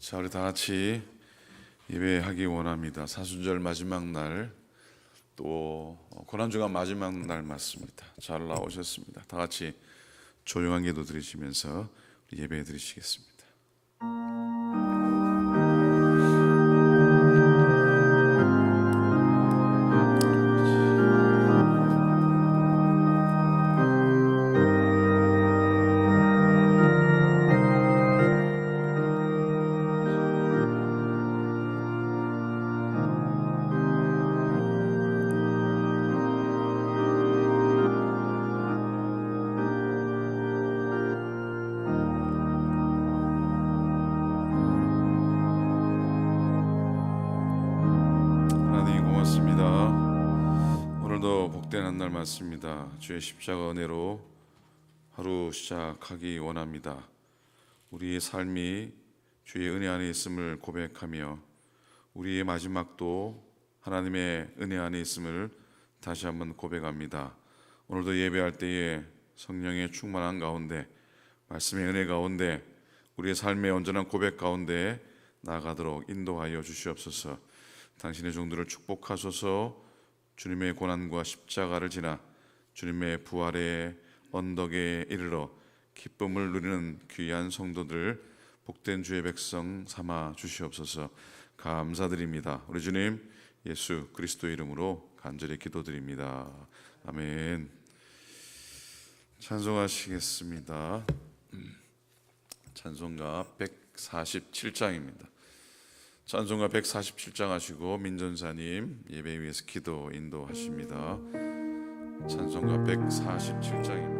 자, 우리 다 같이 예배하기 원합니다. 사순절 마지막 날, 또 고난주간 마지막 날 맞습니다. 잘 나오셨습니다. 다 같이 조용한 기도 드리시면서 예배 드리시겠습니다. 오늘도 복된 한 날 맞습니다. 주의 십자가 은혜로 하루 시작하기 원합니다. 우리의 삶이 주의 은혜 안에 있음을 고백하며 우리의 마지막도 하나님의 은혜 안에 있음을 다시 한번 고백합니다. 오늘도 예배할 때에 성령의 충만한 가운데, 말씀의 은혜 가운데, 우리의 삶의 온전한 고백 가운데 나아가도록 인도하여 주시옵소서. 당신의 종들을 축복하소서. 주님의 고난과 십자가를 지나 주님의 부활의 언덕에 이르러 기쁨을 누리는 귀한 성도들, 복된 주의 백성 삼아 주시옵소서. 감사드립니다. 우리 주님 예수 그리스도 이름으로 간절히 기도드립니다. 아멘. 찬송하시겠습니다. 찬송가 147장입니다. 찬송가 147장 하시고 민전사님 예배 위에서 기도 인도하십니다. 찬송가 147장입니다.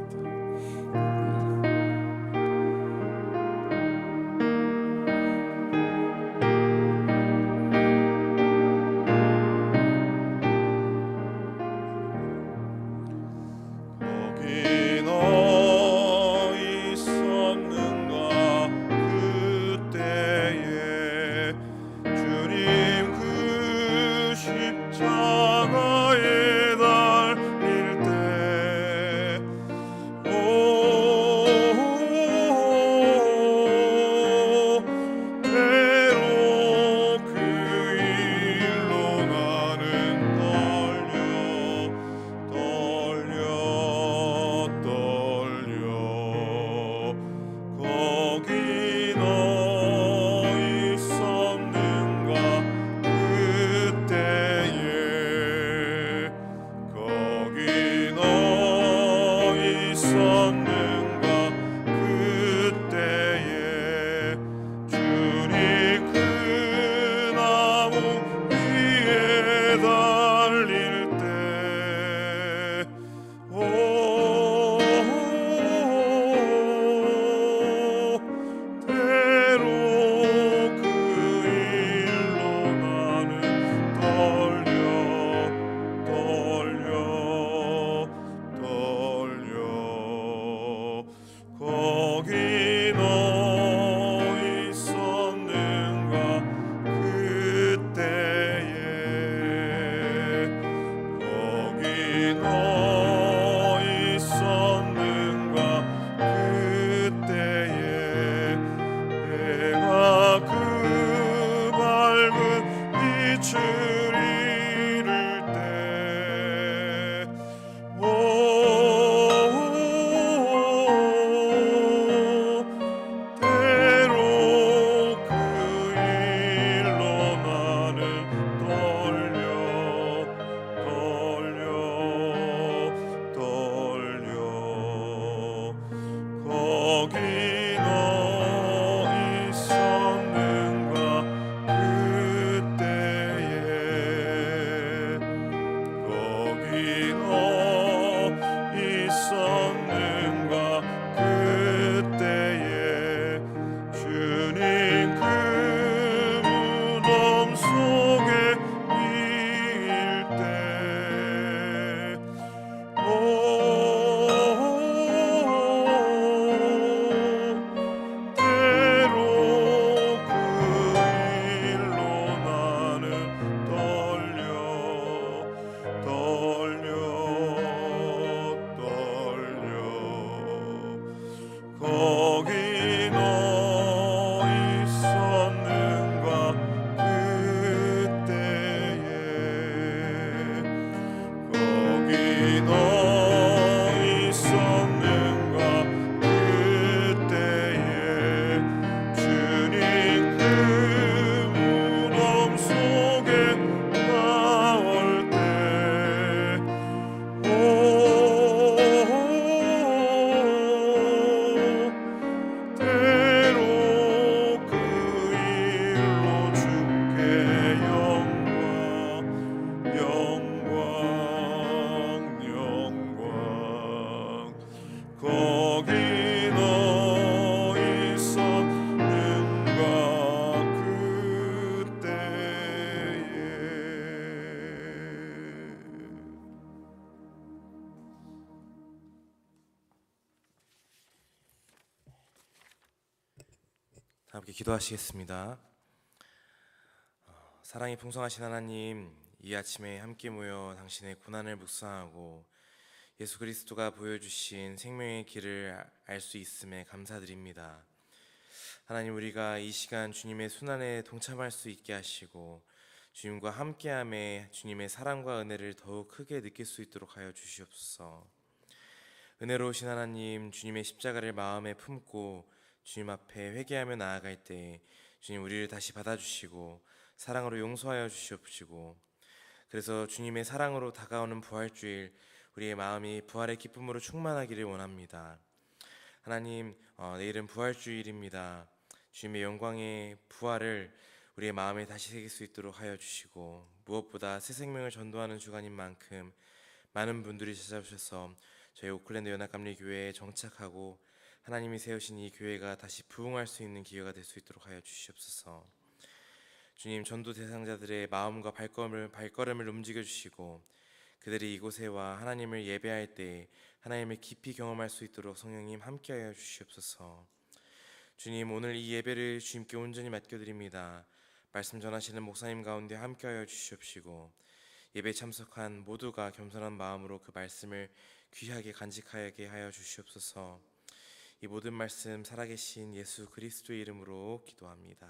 함께 기도하시겠습니다. 사랑이 풍성하신 하나님, 이 아침에 함께 모여 당신의 고난을 묵상하고 예수 그리스도가 보여주신 생명의 길을 알 수 있음에 감사드립니다. 하나님, 우리가 이 시간 주님의 순환에 동참할 수 있게 하시고 주님과 함께함에 주님의 사랑과 은혜를 더욱 크게 느낄 수 있도록 하여 주시옵소서. 은혜로우신 하나님, 주님의 십자가를 마음에 품고 주님 앞에 회개하며 나아갈 때 주님 우리를 다시 받아주시고 사랑으로 용서하여 주시옵시고, 그래서 주님의 사랑으로 다가오는 부활주일 우리의 마음이 부활의 기쁨으로 충만하기를 원합니다. 하나님, 내일은 부활주일입니다. 주님의 영광의 부활을 우리의 마음에 다시 새길 수 있도록 하여 주시고, 무엇보다 새 생명을 전도하는 주간인 만큼 많은 분들이 찾아오셔서 저희 오클랜드 연합감리교회에 정착하고 하나님이 세우신 이 교회가 다시 부흥할 수 있는 기회가 될 수 있도록 하여 주시옵소서. 주님, 전도 대상자들의 마음과 발걸음을 움직여 주시고 그들이 이곳에 와 하나님을 예배할 때 하나님을 깊이 경험할 수 있도록 성령님 함께하여 주시옵소서. 주님, 오늘 이 예배를 주님께 온전히 맡겨드립니다. 말씀 전하시는 목사님 가운데 함께하여 주시옵시고 예배 참석한 모두가 겸손한 마음으로 그 말씀을 귀하게 간직하게 하여 주시옵소서. 이 모든 말씀 살아계신 예수 그리스도의 이름으로 기도합니다.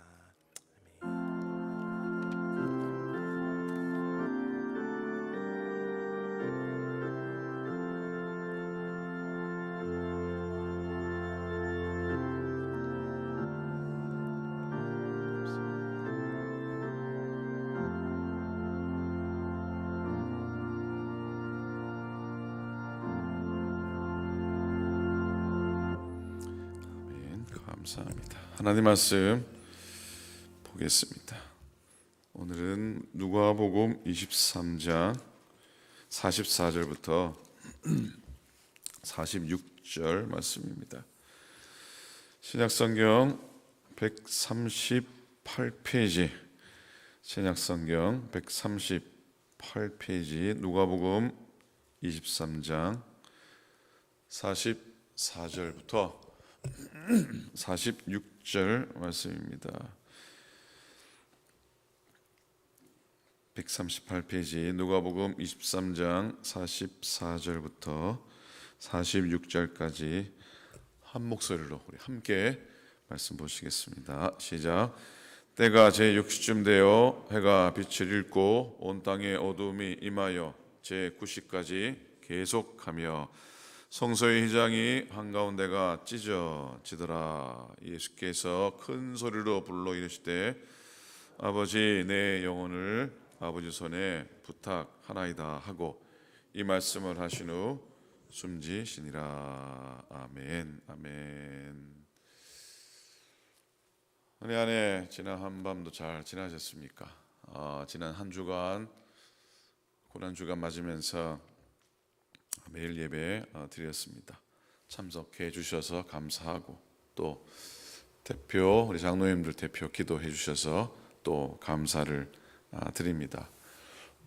감사합니다. 하나님 말씀 보겠습니다. 오늘은 누가복음 23장 44절부터 46절 말씀입니다. 신약성경 138페이지, 신약성경 138페이지 누가복음 23장 44절부터 46절 말씀입니다. 138페이지 누가복음 23장 44절부터 46절까지 한 목소리로 우리 함께 말씀 보시겠습니다. 시작. 때가 제6시쯤 되어 해가 빛을 잃고 온 땅에 어두움이 임하여 제9시까지 계속하며 성소의 휘장이 한가운데가 찢어지더라. 예수께서 큰 소리로 불러 이르시되 아버지, 내 영혼을 아버지 손에 부탁하나이다 하고 이 말씀을 하신 후 숨지시니라. 아멘. 아멘. 은혜 안에 지난 한밤도 잘 지나셨습니까? 지난 한 주간 고난주간 맞으면서 매일 예배 드렸습니다. 참석해 주셔서 감사하고 또 대표 우리 장로님들 대표 기도해 주셔서 또 감사를 드립니다.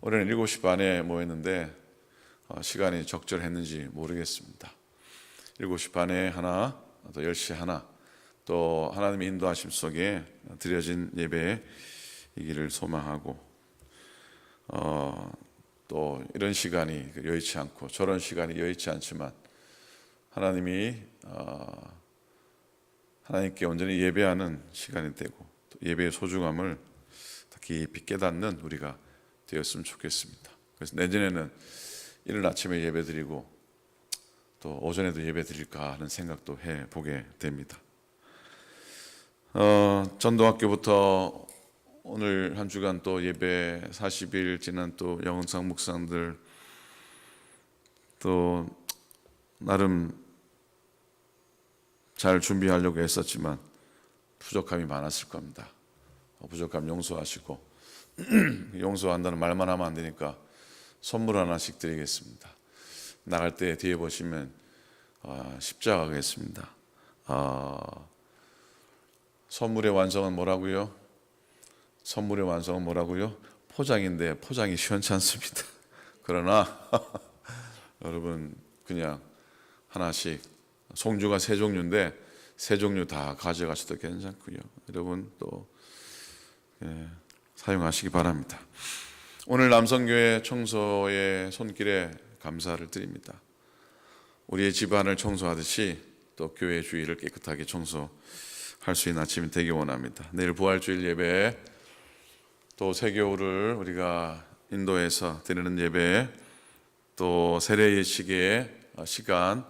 올해는 7시 반에 모였는데 시간이 적절했는지 모르겠습니다. 7시 반에 하나, 또 10시 하나, 또 하나님의 인도하심 속에 드려진 예배이기를 소망하고 또 이런 시간이 여의치 않고 저런 시간이 여의치 않지만 하나님이 하나님께 온전히 예배하는 시간이 되고 또 예배의 소중함을 깊이 깨닫는 우리가 되었으면 좋겠습니다. 그래서 내년에는 이른 아침에 예배 드리고 또 오전에도 예배 드릴까 하는 생각도 해보게 됩니다. 전도학교부터 오늘 한 주간 또 예배 40일 지난 또 영상 묵상들 또 나름 잘 준비하려고 했었지만 부족함이 많았을 겁니다. 부족함 용서하시고 용서한다는 말만 하면 안 되니까 선물 하나씩 드리겠습니다. 나갈 때 뒤에 보시면 십자가가 있습니다. 선물의 완성은 뭐라고요? 선물의 완성은 뭐라고요? 포장인데 포장이 시원치 않습니다. 그러나 여러분 그냥 하나씩 송주가 세 종류인데 세 종류 다 가져가셔도 괜찮고요. 여러분 또 사용하시기 바랍니다. 오늘 남성교회 청소의 손길에 감사를 드립니다. 우리의 집안을 청소하듯이 또 교회 주위를 깨끗하게 청소할 수 있는 아침이 되기 원합니다. 내일 부활주일 예배, 또 세교우를 우리가 인도에서 드리는 예배, 또 세례 예식의 시간,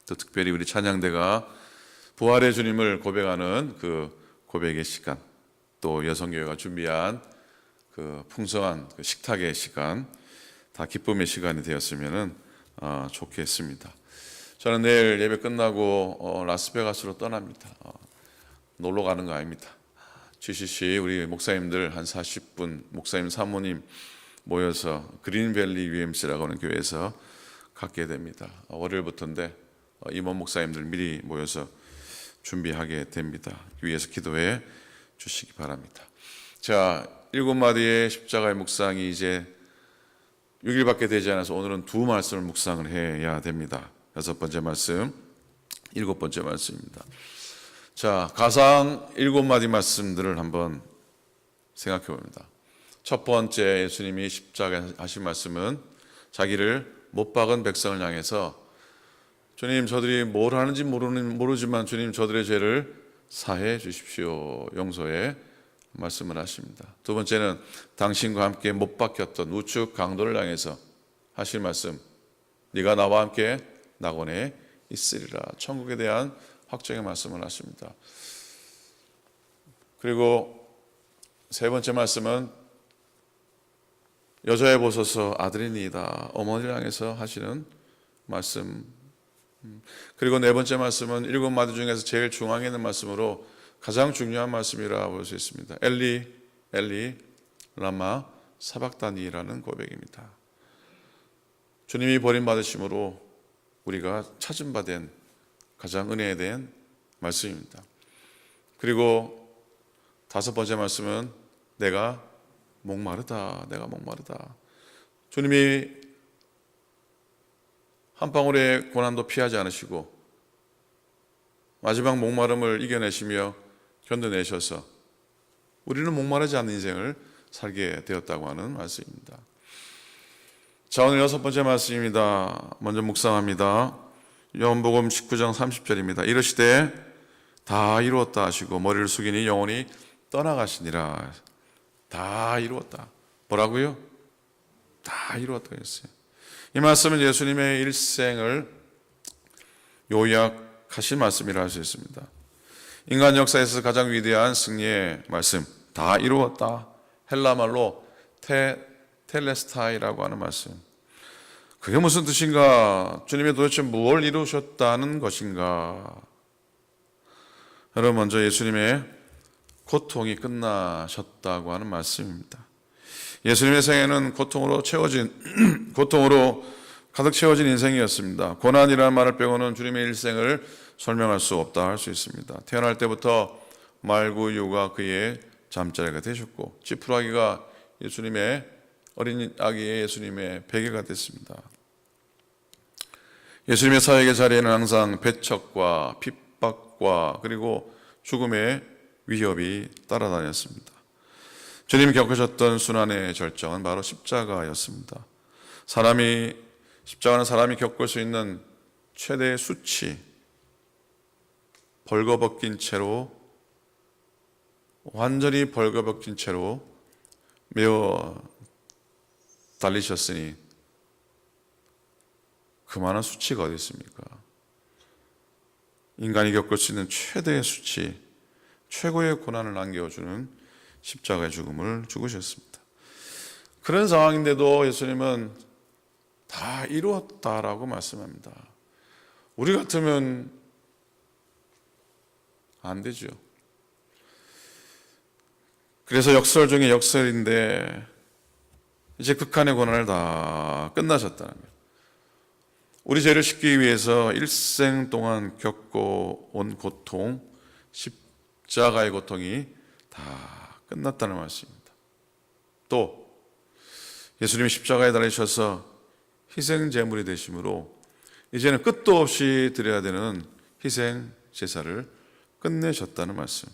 또 특별히 우리 찬양대가 부활의 주님을 고백하는 그 고백의 시간, 또 여성교회가 준비한 그 풍성한 그 식탁의 시간, 다 기쁨의 시간이 되었으면 좋겠습니다. 저는 내일 예배 끝나고 라스베가스로 떠납니다. 놀러 가는 거 아닙니다. GCC 우리 목사님들 한 40분, 목사님 사모님 모여서 그린밸리 UMC라고 하는 교회에서 갖게 됩니다. 월요일부터인데 임원 목사님들 미리 모여서 준비하게 됩니다. 위에서 기도해 주시기 바랍니다. 자, 7마디의 십자가의 묵상이 이제 6일밖에 되지 않아서 오늘은 두 말씀을 묵상을 해야 됩니다. 6번째 말씀, 7번째 말씀입니다. 자, 가상 7마디 말씀들을 한번 생각해 봅니다. 첫 번째, 예수님이 십자가에 하신 말씀은 자기를 못 박은 백성을 향해서 주님, 저들이 뭘 하는지 모르지만 주님, 저들의 죄를 사해 주십시오. 용서해 말씀을 하십니다. 두 번째는 당신과 함께 못 박혔던 우측 강도를 향해서 하실 말씀, 네가 나와 함께 낙원에 있으리라. 천국에 대한 확정의 말씀을 하십니다. 그리고 세 번째 말씀은 여자의 보소서 아들이니이다. 어머니를 향해서 하시는 말씀. 그리고 네 번째 말씀은 7마디 중에서 제일 중앙에 있는 말씀으로 가장 중요한 말씀이라 볼 수 있습니다. 엘리 엘리 라마 사박다니라는 고백입니다. 주님이 버림받으심으로 우리가 찾은 바 된 가장 은혜에 대한 말씀입니다. 그리고 다섯 번째 말씀은 내가 목마르다. 내가 목마르다. 주님이 한 방울의 고난도 피하지 않으시고 마지막 목마름을 이겨내시며 견뎌내셔서 우리는 목마르지 않는 인생을 살게 되었다고 하는 말씀입니다. 자, 오늘 6번째 말씀입니다. 먼저 묵상합니다. 요한복음 19장 30절입니다. 이르시되 다 이루었다 하시고 머리를 숙이니 영혼이 떠나가시니라. 다 이루었다. 뭐라고요? 다 이루었다 했어요. 이 말씀은 예수님의 일생을 요약하신 말씀이라 할 수 있습니다. 인간 역사에서 가장 위대한 승리의 말씀, 다 이루었다. 헬라말로 텔레스타이라고 하는 말씀. 그게 무슨 뜻인가? 주님이 도대체 무엇을 이루셨다는 것인가? 여러분, 먼저 예수님의 고통이 끝나셨다고 하는 말씀입니다. 예수님의 생애는 고통으로 가득 채워진 인생이었습니다. 고난이라는 말을 빼고는 주님의 일생을 설명할 수 없다 할 수 있습니다. 태어날 때부터 말구유가 그의 잠자리가 되셨고 지푸라기가 예수님의 어린 아기의 예수님의 베개가 됐습니다. 예수님의 사역의 자리에는 항상 배척과 핍박과 그리고 죽음의 위협이 따라다녔습니다. 주님이 겪으셨던 순환의 절정은 바로 십자가였습니다. 십자가는 사람이 겪을 수 있는 최대의 수치, 완전히 벌거벗긴 채로 매어 달리셨으니 그만한 수치가 어디 있습니까? 인간이 겪을 수 있는 최대의 수치, 최고의 고난을 안겨주는 십자가의 죽음을 죽으셨습니다. 그런 상황인데도 예수님은 다 이루었다라고 말씀합니다. 우리 같으면 안 되죠. 그래서 역설 중에 역설인데 이제 극한의 고난을 다 끝나셨다는 거예요. 우리 죄를 씻기 위해서 일생 동안 겪어온 고통, 십자가의 고통이 다 끝났다는 말씀입니다. 또 예수님이 십자가에 달리셔서 희생 제물이 되심으로 이제는 끝도 없이 드려야 되는 희생 제사를 끝내셨다는 말씀.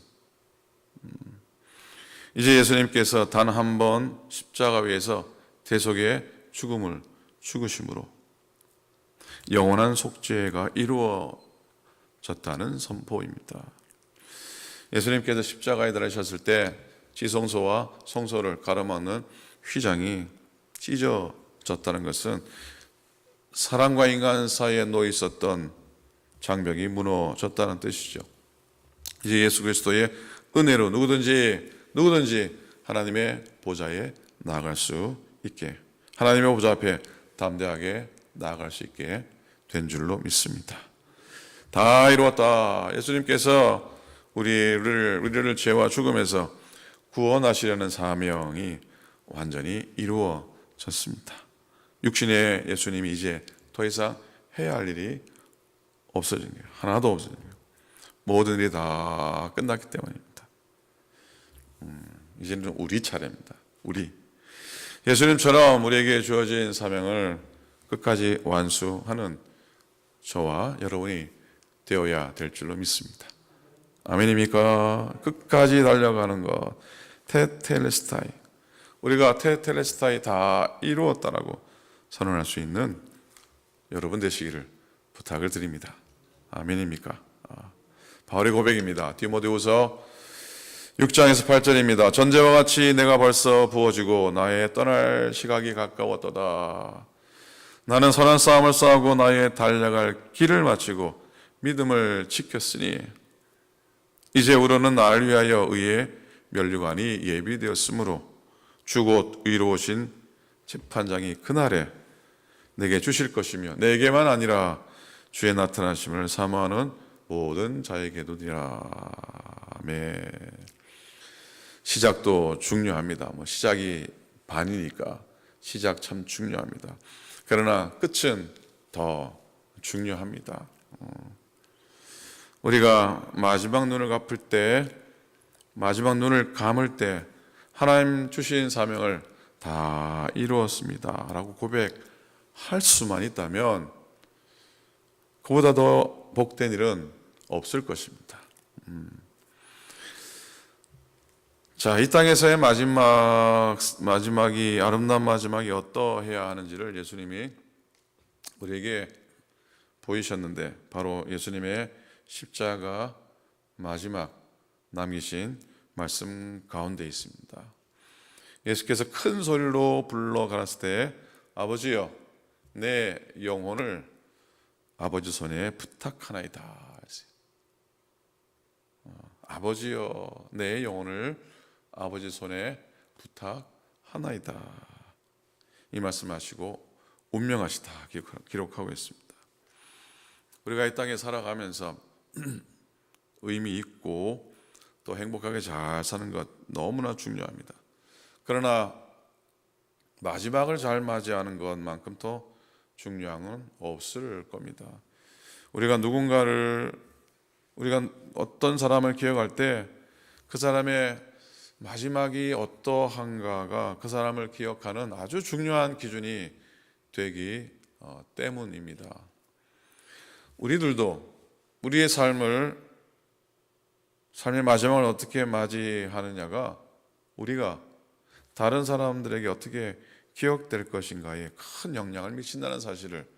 이제 예수님께서 단 한 번 십자가 위에서 대속의 죽음을 죽으심으로 영원한 속죄가 이루어졌다는 선포입니다. 예수님께서 십자가에 달리셨을 때 지성소와 성소를 가로막는 휘장이 찢어졌다는 것은 사람과 인간 사이에 놓여 있었던 장벽이 무너졌다는 뜻이죠. 이제 예수 그리스도의 은혜로 누구든지 하나님의 보좌에 나아갈 수 있게, 하나님의 보좌 앞에 담대하게 나아갈 수 있게 된 줄로 믿습니다. 다 이루었다. 예수님께서 우리를 죄와 죽음에서 구원하시려는 사명이 완전히 이루어졌습니다. 육신의 예수님이 이제 더 이상 해야 할 일이 없어진 거예요. 하나도 없어진 거예요. 모든 일이 다 끝났기 때문입니다. 이제는 우리 차례입니다. 예수님처럼 우리에게 주어진 사명을 끝까지 완수하는 저와 여러분이 되어야 될 줄로 믿습니다. 아멘입니까? 끝까지 달려가는 것, 테텔레스타이. 우리가 테텔레스타이 다 이루었다라고 선언할 수 있는 여러분 되시기를 부탁을 드립니다. 아멘입니까? 바울의 고백입니다. 디모데후서 6장에서 8절입니다. 전제와 같이 내가 벌써 부어지고 나의 떠날 시각이 가까웠도다. 나는 선한 싸움을 싸우고 나의 달려갈 길을 마치고 믿음을 지켰으니 이제 우러는 나를 위하여 의의 면류관이 예비되었으므로 주 곧 의로우신 재판장이 그날에 내게 주실 것이며 내게만 아니라 주의 나타나심을 사모하는 모든 자에게도 되라. 아멘. 시작도 중요합니다. 시작이 반이니까 시작 참 중요합니다. 그러나 끝은 더 중요합니다. 우리가 마지막 눈을 감을 때 하나님 주신 사명을 다 이루었습니다 라고 고백할 수만 있다면 그보다 더 복된 일은 없을 것입니다. 자, 이 땅에서의 마지막이 아름다운 마지막이 어떠해야 하는지를 예수님이 우리에게 보이셨는데 바로 예수님의 십자가 마지막 남기신 말씀 가운데 있습니다. 예수께서 큰 소리로 불러 가라사대 때 아버지여 내 영혼을 아버지 손에 부탁하나이다. 아버지여 내 영혼을 아버지 손에 부탁하나이다. 이 말씀하시고 운명하시다 기록하고 있습니다. 우리가 이 땅에 살아가면서 의미 있고 또 행복하게 잘 사는 것 너무나 중요합니다. 그러나 마지막을 잘 맞이하는 것만큼 더 중요한 건 없을 겁니다. 우리가 어떤 사람을 기억할 때 그 사람의 마지막이 어떠한가가 그 사람을 기억하는 아주 중요한 기준이 되기 때문입니다. 우리들도 우리의 삶의 마지막을 어떻게 맞이하느냐가 우리가 다른 사람들에게 어떻게 기억될 것인가에 큰 영향을 미친다는 사실을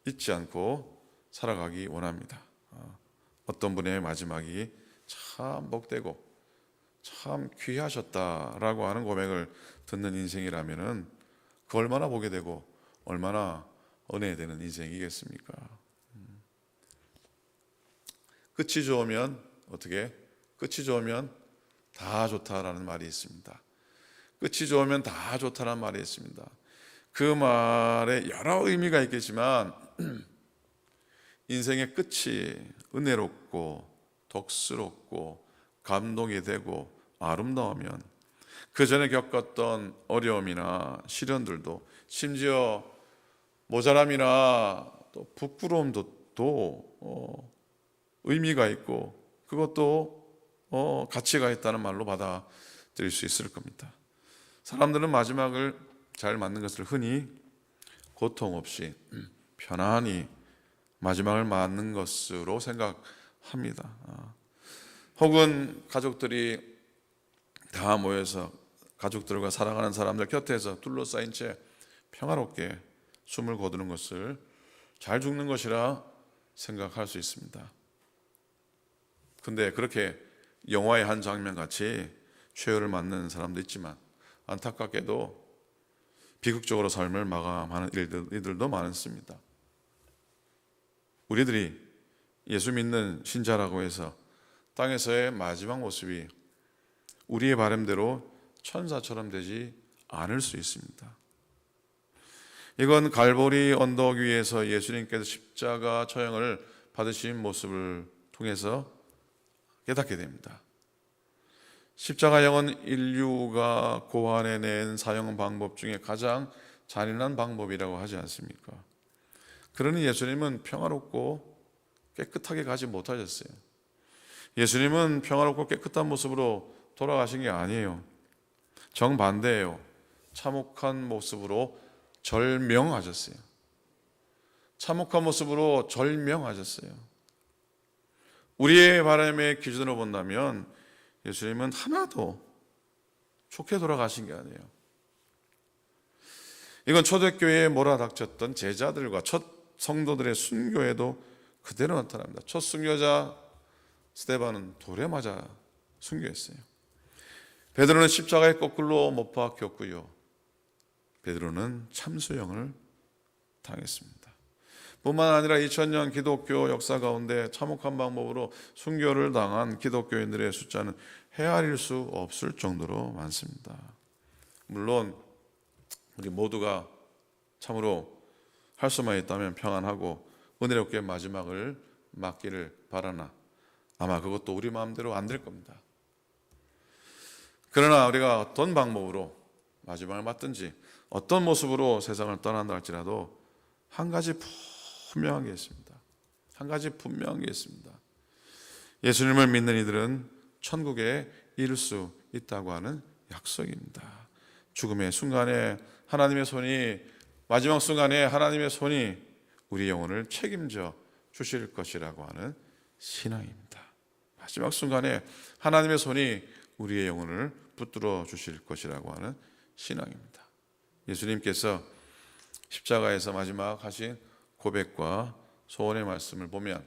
잊지 않고 살아가기 원합니다. 어떤 분의 마지막이 참 복되고 참 귀하셨다라고 하는 고백을 듣는 인생이라면은 그 얼마나 보게 되고 얼마나 은혜되는 인생이겠습니까? 끝이 좋으면 어떻게? 끝이 좋으면 다 좋다라는 말이 있습니다. 끝이 좋으면 다 좋다라는 말이 있습니다. 그 말에 여러 의미가 있겠지만 인생의 끝이 은혜롭고 덕스럽고 감동이 되고 아름다우면 그 전에 겪었던 어려움이나 시련들도 심지어 모자람이나 또 부끄러움도 또 의미가 있고 그것도 가치가 있다는 말로 받아들일 수 있을 겁니다. 사람들은 마지막을 잘 맞는 것을 흔히 고통 없이 편안히 마지막을 맞는 것으로 생각하는 합니다. 혹은 가족들이 다 모여서 가족들과 사랑하는 사람들 곁에서 둘러싸인 채 평화롭게 숨을 거두는 것을 잘 죽는 것이라 생각할 수 있습니다. 근데 그렇게 영화의 한 장면 같이 최후를 맞는 사람도 있지만 안타깝게도 비극적으로 삶을 마감하는 이들도 많습니다. 우리들이 예수 믿는 신자라고 해서 땅에서의 마지막 모습이 우리의 바람대로 천사처럼 되지 않을 수 있습니다. 이건 갈보리 언덕 위에서 예수님께서 십자가 처형을 받으신 모습을 통해서 깨닫게 됩니다. 십자가형은 인류가 고안해낸 사형 방법 중에 가장 잔인한 방법이라고 하지 않습니까? 그러니 예수님은 평화롭고 깨끗하게 가지 못하셨어요. 예수님은 평화롭고 깨끗한 모습으로 돌아가신 게 아니에요. 정반대예요. 참혹한 모습으로 절명하셨어요. 참혹한 모습으로 절명하셨어요. 우리의 바람의 기준으로 본다면 예수님은 하나도 좋게 돌아가신 게 아니에요. 이건 초대교회에 몰아닥쳤던 제자들과 첫 성도들의 순교에도 그대로 나타납니다. 첫 순교자 스데반은 돌에 맞아 순교했어요. 베드로는 십자가에 거꾸로 못 박혔고요. 베드로는 참수형을 당했습니다. 뿐만 아니라 2000년 기독교 역사 가운데 참혹한 방법으로 순교를 당한 기독교인들의 숫자는 헤아릴 수 없을 정도로 많습니다. 물론 우리 모두가 참으로 할 수만 있다면 평안하고 은혜롭게 마지막을 맞기를 바라나 아마 그것도 우리 마음대로 안 될 겁니다. 그러나 우리가 어떤 방법으로 마지막을 맞든지 어떤 모습으로 세상을 떠난다 할지라도 한 가지 분명한 게 있습니다. 한 가지 분명한 게 있습니다. 예수님을 믿는 이들은 천국에 이를 수 있다고 하는 약속입니다. 죽음의 순간에 하나님의 손이 마지막 순간에 하나님의 손이 우리 영혼을 책임져 주실 것이라고 하는 신앙입니다. 마지막 순간에 하나님의 손이 우리의 영혼을 붙들어 주실 것이라고 하는 신앙입니다. 예수님께서 십자가에서 마지막 하신 고백과 소원의 말씀을 보면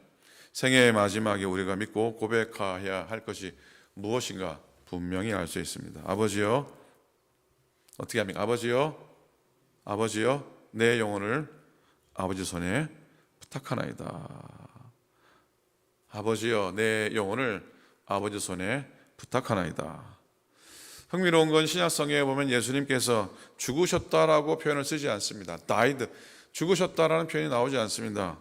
생애의 마지막에 우리가 믿고 고백해야 할 것이 무엇인가 분명히 알 수 있습니다. 아버지여, 어떻게 합니까? 아버지여, 내 영혼을 아버지 손에 부탁하나이다. 아버지여, 내 영혼을 아버지 손에 부탁하나이다. 흥미로운 건 신약성경에 보면 예수님께서 죽으셨다라고 표현을 쓰지 않습니다. died, 죽으셨다라는 표현이 나오지 않습니다.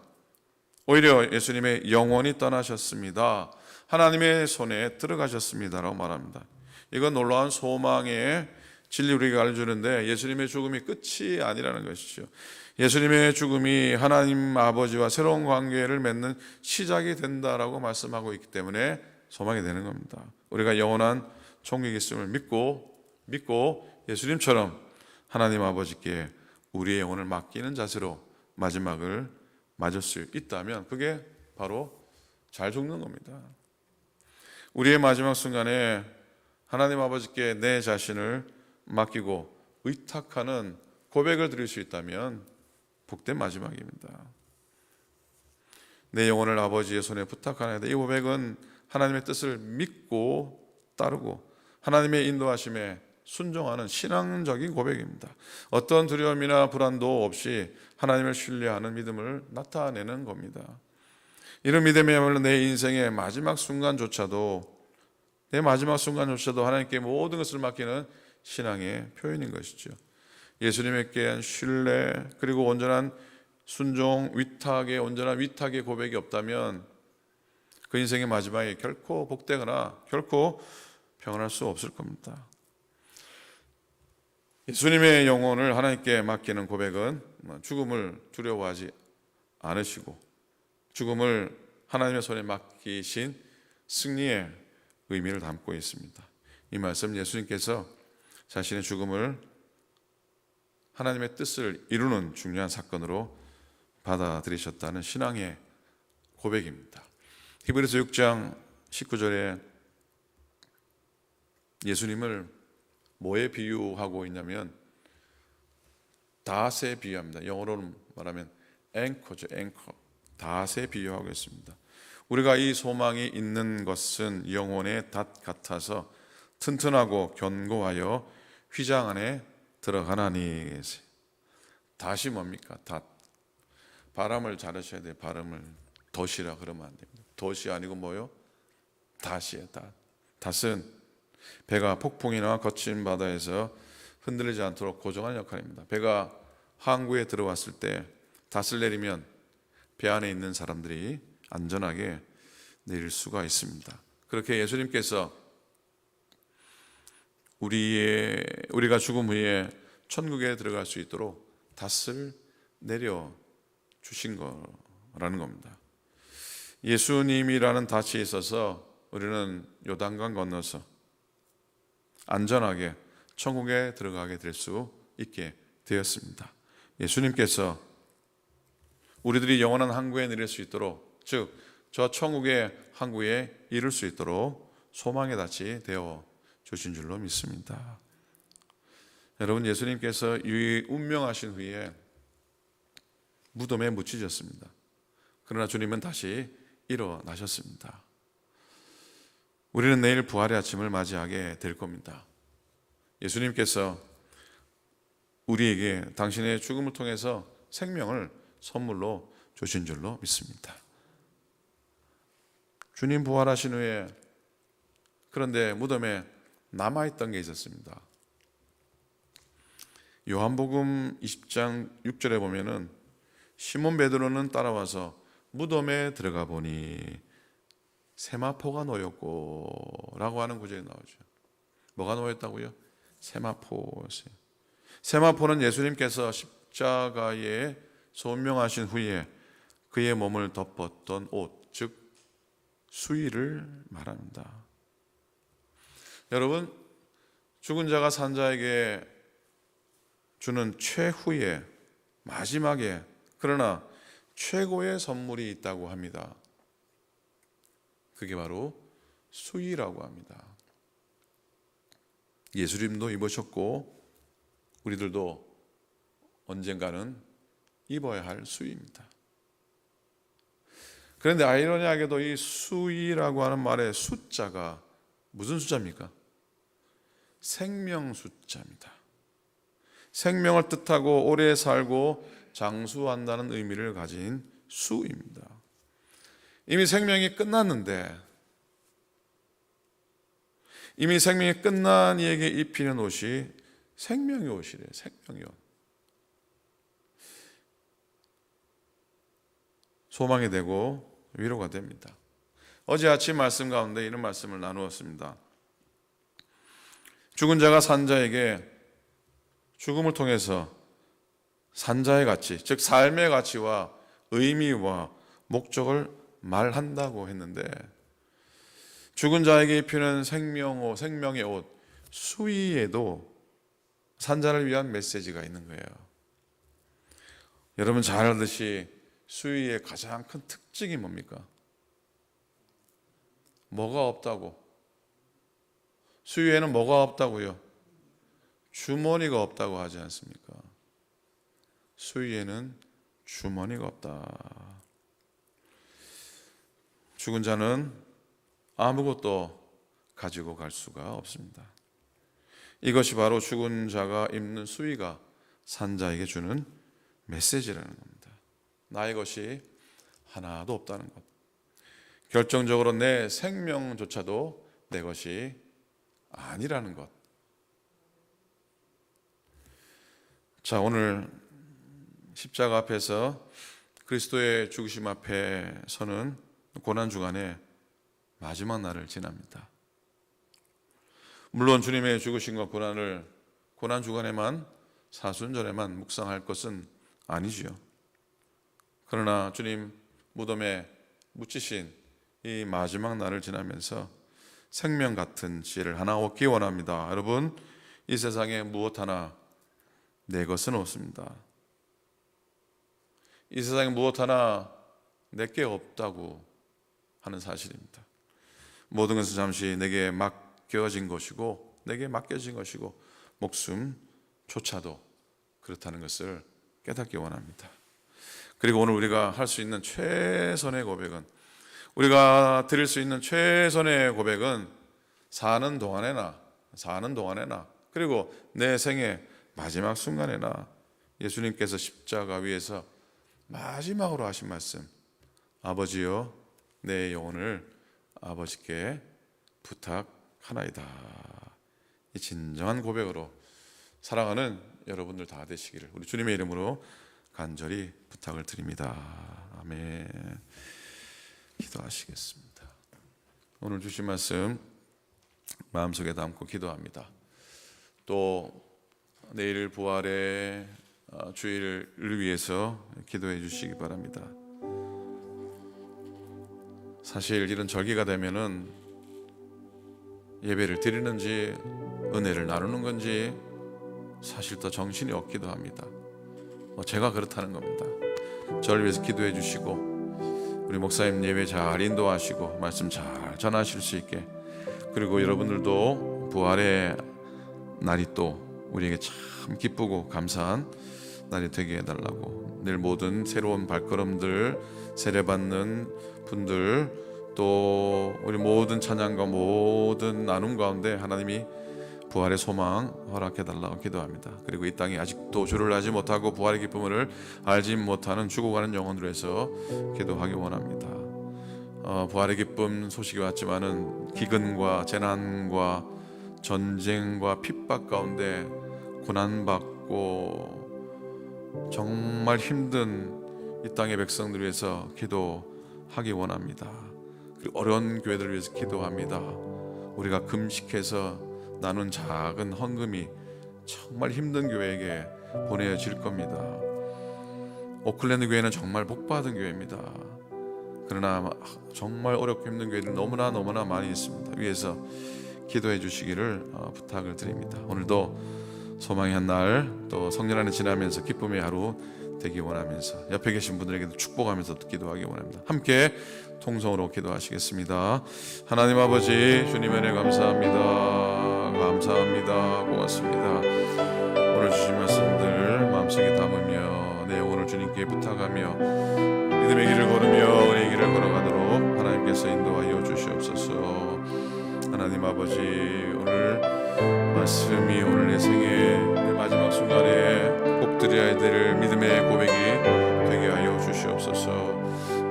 오히려 예수님의 영혼이 떠나셨습니다. 하나님의 손에 들어가셨습니다라고 말합니다. 이건 놀라운 소망의 진리 우리가 알려주는데 예수님의 죽음이 끝이 아니라는 것이죠. 예수님의 죽음이 하나님 아버지와 새로운 관계를 맺는 시작이 된다라고 말씀하고 있기 때문에 소망이 되는 겁니다. 우리가 영원한 천국에 있음을 믿고 예수님처럼 하나님 아버지께 우리의 영혼을 맡기는 자세로 마지막을 맞을 수 있다면 그게 바로 잘 죽는 겁니다. 우리의 마지막 순간에 하나님 아버지께 내 자신을 맡기고 의탁하는 고백을 드릴 수 있다면 복된 마지막입니다. 내 영혼을 아버지의 손에 부탁하나이다. 이 고백은 하나님의 뜻을 믿고 따르고 하나님의 인도하심에 순종하는 신앙적인 고백입니다. 어떤 두려움이나 불안도 없이 하나님을 신뢰하는 믿음을 나타내는 겁니다. 이런 믿음이야말로 내 인생의 마지막 순간조차도 하나님께 모든 것을 맡기는 신앙의 표현인 것이죠. 예수님께 대한 신뢰 그리고 온전한 순종, 온전한 위탁의 고백이 없다면 그 인생의 마지막에 결코 복되거나 결코 평안할 수 없을 겁니다. 예수님의 영혼을 하나님께 맡기는 고백은 죽음을 두려워하지 않으시고 죽음을 하나님의 손에 맡기신 승리의 의미를 담고 있습니다. 이 말씀 예수님께서 자신의 죽음을 하나님의 뜻을 이루는 중요한 사건으로 받아들이셨다는 신앙의 고백입니다. 히브리서 6장 19절에 예수님을 뭐에 비유하고 있냐면 닷에 비유합니다. 영어로는 말하면 앵커죠. 앵커. 닷에 비유하고 있습니다. 우리가 이 소망이 있는 것은 영혼의 닷 같아서 튼튼하고 견고하여 휘장 안에 들어가나니. 닷이 뭡니까? 닷. 발음을 잘하셔야 돼요. 발음을. 덫이라 그러면 안 됩니다. 덫이 아니고 뭐요? 닷이에요. 닷. 닷은 배가 폭풍이나 거친 바다에서 흔들리지 않도록 고정하는 역할입니다. 배가 항구에 들어왔을 때 닷을 내리면 배 안에 있는 사람들이 안전하게 내릴 수가 있습니다. 그렇게 예수님께서 우리가 죽음 후에 천국에 들어갈 수 있도록 닷을 내려 주신 거라는 겁니다. 예수님이라는 닷이 있어서 우리는 요단강 건너서 안전하게 천국에 들어가게 될 수 있게 되었습니다. 예수님께서 우리들이 영원한 항구에 내릴 수 있도록, 즉 저 천국의 항구에 이룰 수 있도록 소망의 닷이 되어 주신 줄로 믿습니다. 여러분, 예수님께서 이 운명하신 후에 무덤에 묻히셨습니다. 그러나 주님은 다시 일어나셨습니다. 우리는 내일 부활의 아침을 맞이하게 될 겁니다. 예수님께서 우리에게 당신의 죽음을 통해서 생명을 선물로 주신 줄로 믿습니다. 주님 부활하신 후에 그런데 무덤에 남아있던 게 있었습니다. 요한복음 20장 6절에 보면은 시몬 베드로는 따라와서 무덤에 들어가 보니 세마포가 놓였고 라고 하는 구절이 나오죠. 뭐가 놓였다고요? 세마포였어요. 세마포는 예수님께서 십자가에 소명하신 후에 그의 몸을 덮었던 옷, 즉 수의를 말합니다. 여러분, 죽은 자가 산 자에게 주는 최후의 마지막에 그러나 최고의 선물이 있다고 합니다. 그게 바로 수의라고 합니다. 예수님도 입으셨고 우리들도 언젠가는 입어야 할 수의입니다. 그런데 아이러니하게도 이 수의라고 하는 말의 숫자가 무슨 숫자입니까? 생명 숫자입니다. 생명을 뜻하고 오래 살고 장수한다는 의미를 가진 수입니다. 이미 생명이 끝났는데 이미 생명이 끝난 이에게 입히는 옷이 생명의 옷이래요. 생명의 옷. 소망이 되고 위로가 됩니다. 어제 아침 말씀 가운데 이런 말씀을 나누었습니다. 죽은 자가 산 자에게 죽음을 통해서 산자의 가치, 즉 삶의 가치와 의미와 목적을 말한다고 했는데 죽은 자에게 입히는 생명의 옷, 수의에도 산자를 위한 메시지가 있는 거예요. 여러분 잘 알듯이 수의의 가장 큰 특징이 뭡니까? 뭐가 없다고? 수의에는 뭐가 없다고요? 주머니가 없다고 하지 않습니까? 수의에는 주머니가 없다. 죽은 자는 아무것도 가지고 갈 수가 없습니다. 이것이 바로 죽은 자가 입는 수의가 산자에게 주는 메시지라는 겁니다. 나의 것이 하나도 없다는 것. 결정적으로 내 생명조차도 내 것이 아니라는 것. 자, 오늘 십자가 앞에서 그리스도의 죽으심 앞에 서는 고난주간의 마지막 날을 지납니다. 물론 주님의 죽으심과 고난을 고난주간에만 사순절에만 묵상할 것은 아니지요. 그러나 주님 무덤에 묻히신 이 마지막 날을 지나면서 생명 같은 지혜를 하나 얻기 원합니다. 여러분, 이 세상에 무엇 하나 내 것은 없습니다. 이 세상에 무엇 하나 내게 없다고 하는 사실입니다. 모든 것은 잠시 내게 맡겨진 것이고 목숨조차도 그렇다는 것을 깨닫기 원합니다. 그리고 오늘 우리가 할 수 있는 최선의 고백은, 우리가 드릴 수 있는 최선의 고백은 사는 동안에나 그리고 내 생의 마지막 순간에나 예수님께서 십자가 위에서 마지막으로 하신 말씀, 아버지여 내 영혼을 아버지께 부탁하나이다. 이 진정한 고백으로 사랑하는 여러분들 다 되시기를 우리 주님의 이름으로 간절히 부탁을 드립니다. 아멘. 기도하시겠습니다. 오늘 주신 말씀 마음속에 담고 기도합니다. 또 내일 부활의 주일을 위해서 기도해 주시기 바랍니다. 사실 이런 절기가 되면은 예배를 드리는지 은혜를 나누는 건지 사실 더 정신이 없기도 합니다. 제가 그렇다는 겁니다. 저를 위해서 기도해 주시고 우리 목사님 예배 잘 인도하시고 말씀 잘 전하실 수 있게, 그리고 여러분들도 부활의 날이 또 우리에게 참 기쁘고 감사한 날이 되게 해달라고, 내일 모든 새로운 발걸음들 세례받는 분들, 또 우리 모든 찬양과 모든 나눔 가운데 하나님이 부활의 소망 허락해달라고 기도합니다. 그리고 이 땅에 아직도 주를 알지 못하고 부활의 기쁨을 알지 못하는 죽어가는 영혼들을 해서 기도하기 원합니다. 부활의 기쁨 소식이 왔지만은 기근과 재난과 전쟁과 핍박 가운데 고난받고 정말 힘든 이 땅의 백성들을 위해서 기도하기 원합니다. 그리고 어려운 교회들을 위해서 기도합니다. 우리가 금식해서 나눈 작은 헌금이 정말 힘든 교회에게 보내질 겁니다. 오클랜드 교회는 정말 복받은 교회입니다. 그러나 정말 어렵고 힘든 교회들 너무나 많이 있습니다. 위에서 기도해 주시기를 부탁을 드립니다. 오늘도 소망의 한 날, 또 성령 안에 지나면서 기쁨의 하루 되기 원하면서 옆에 계신 분들에게도 축복하면서 기도하기 원합니다. 함께 통성으로 기도하시겠습니다. 하나님 아버지, 주님의 은혜 감사합니다. 고맙습니다. 오늘 주신 말씀들 마음속에 담으며 내 영혼을 주님께 부탁하며 믿음의 길을 걸으며 은혜의 길을 걸어가도록 하나님께서 인도하여 주시옵소서. 하나님 아버지, 오늘 말씀이 오늘 내 생의 내 마지막 순간에 꼭 드려야 될 믿음의 고백이 되게 하여 주시옵소서.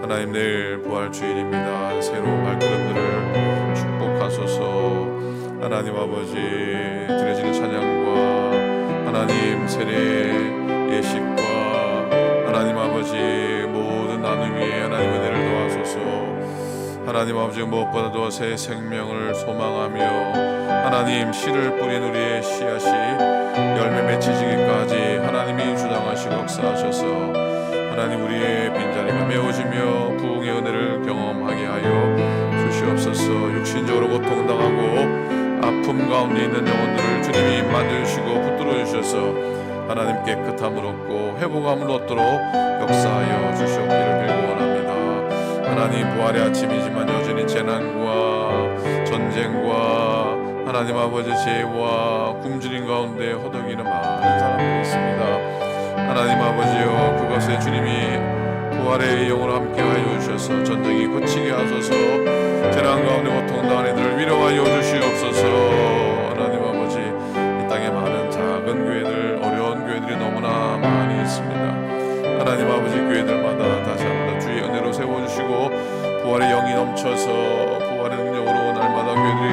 하나님, 내일 부활 주일입니다. 새로운 발걸음들을 축복하소서. 하나님 아버지, 드려지는 찬양과 하나님 세례 예식과 하나님 아버지 모든 나눔 위에 하나님 은혜를 더하소서. 하나님 아버지, 무엇보다도 새 생명을 소망하며 하나님 씨를 뿌린 우리의 씨앗이 열매 맺히기까지 하나님이 주장하시고 역사하셔서 하나님 우리의 빈자리가 메워지며 부흥의 은혜를 경험하게 하여 주시옵소서. 육신적으로 고통당하고 아픔 가운데 있는 영혼들을 주님이 만져주시고 붙들어 주셔서 하나님 깨끗함을 얻고 회복함을 얻도록 역사하여 주시옵기를 빌고 원합니다. 하나님, 부활의 아침이지만 여전히 재난과 전쟁과 하나님 아버지 죄와 굶주림 가운데 허덕이는 많은 사람들이 있습니다. 하나님 아버지여, 그것에 주님이 부활의 영으로 함께하여 주셔서 전쟁이 그치게 하소서. 재난 가운데 고통당한 이들을 위로하여 주시옵소서. 하나님 아버지, 이 땅에 많은 작은 교회들, 어려운 교회들이 너무나 많이 있습니다. 하나님 아버지, 교회들마다 다시 한번 주의 은혜로 세워주시고 부활의 영이 넘쳐서 부활의 능력으로 날마다 교회들이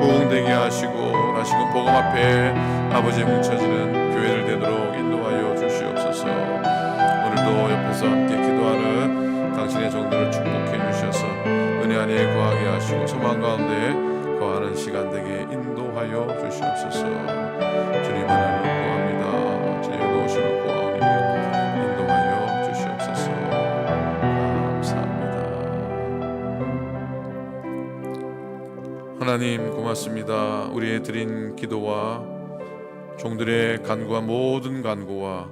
부흥되게 하시고 다시금 복음 앞에 아버지의 뭉쳐지는 교회를 되도록 인도하여 주시옵소서. 오늘도 옆에서 함께 기도하는 당신의 종들을 축복해 주셔서 은혜 안에 거하게 하시고 소망 가운데 거하는 시간 되게 인도하여 주시옵소서. 주님 하나님을 구합니다. 주님의 도우심을 구하오니 인도하여 주시옵소서. 감사합니다. 하나님 고맙습니다. 우리의 드린 기도와 종들의 간구한 모든 간구와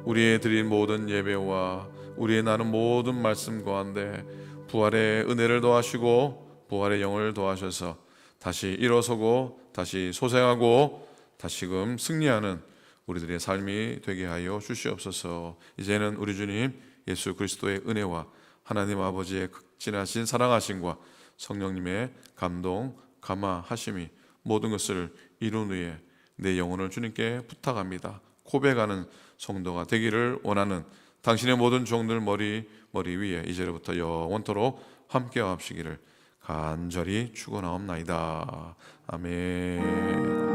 우리의 드린 모든 예배와 우리의 나눈 모든 말씀 가운데 부활의 은혜를 더하시고 부활의 영을 더하셔서 다시 일어서고 다시 소생하고 다시금 승리하는 우리들의 삶이 되게 하여 주시옵소서. 이제는 우리 주님 예수 그리스도의 은혜와 하나님 아버지의 극진하신 사랑하심과 성령님의 감동 감화하심이 모든 것을 이룬 후에 내 영혼을 주님께 부탁합니다. 고백하는 성도가 되기를 원하는 당신의 모든 종들 머리 위에 이제부터 영원토록 함께 하시기를 간절히 축원하옵나이다. 아멘.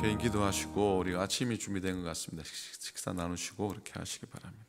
개인 기도하시고 우리 아침이 준비된 것 같습니다. 식사 나누시고 그렇게 하시기 바랍니다.